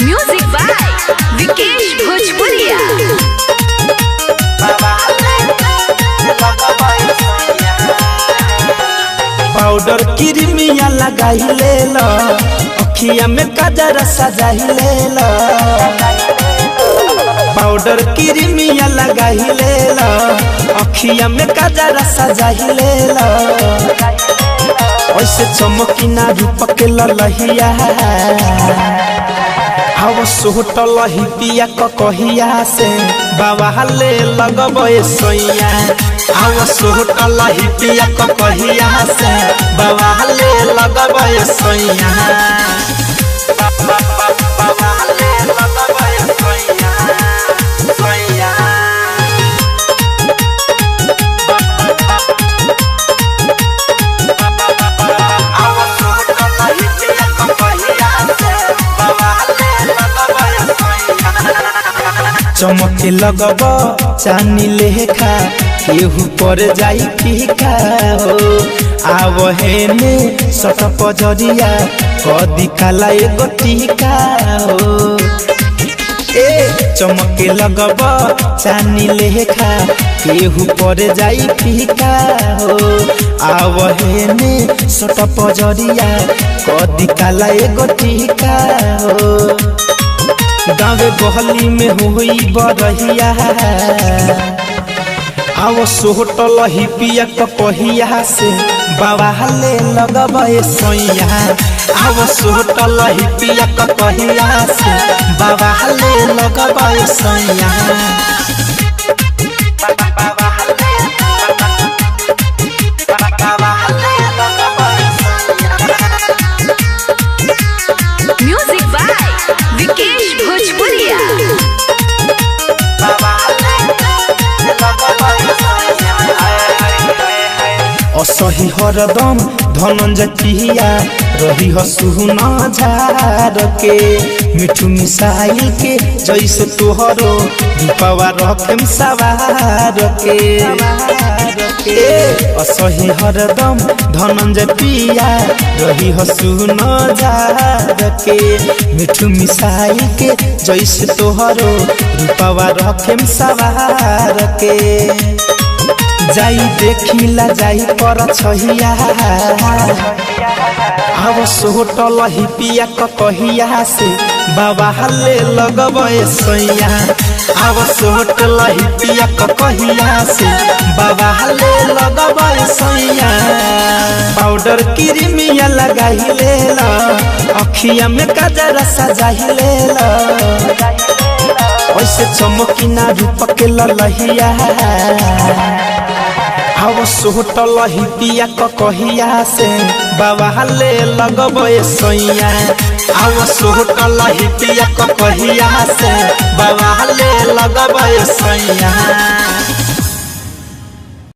Music by Vikesh भोजपुरिया। Powder Crimea लगाई ले लो, अखिया में काजर सजाई ले लो। पाउडर क्रीमिया लगाई ले लो, अखिया में काजर सजाई ले लो। ऐसे चमकी ना रूप के ललहिया, हव सोहट लही पिया कहिया से बाबा ले लगबे सोइया। हव सोहट लही पिया कहिया से बाबा ले लगबे सोइया। बाबा ले लगबे सोइया सोइया। चमके लगब चानी लेखा, केहू पर जाई फीका हो। आव हेने सट पजरिया, कदी काला एगो टीका हो। चमके लगब चानी लेखा, केहू पर जाई फीका हो। आव हेने सट पजरिया, कदी काला एगो टीका हो। गाँवे गहली में हुई बरहिया, आव सोहट लही पिया कहिया से बाबा ले लगबे सोइया। आव सोहट लही पिया कहिया से बाबा ले लगबे सोइया। म्यूजिक बाय विकेश भोजपुरिया। असही हरदम धनंजय पिया, रही सुना झार के। मिठू मिसाइल के जैसे तोहरो रूपवा रखम सवार के। असही हरदम धनंजय पिया, रही सुना झार के। मिठू मिसाइल के जैसे तोहरो रूपवा रखम सवार के। जाई देखिला जाई पर छहिया, आव सोहट लही पिया कहिया से बाबा ले लगबे सोइया। आव सोहट लही पिया कहिया से बाबा ले लगबे सोइया। पाउडर क्रीमिया लगाई ले लो, अखिया में काजर सजाई ले लो। ऐसे चमकी ना रूप के ललहिया, हव सोहट लही पिया कहिया से बाबा ले लगबे सोइया। हव सोहट लही पिया कहिया से बाबा ले लगबे सोइया।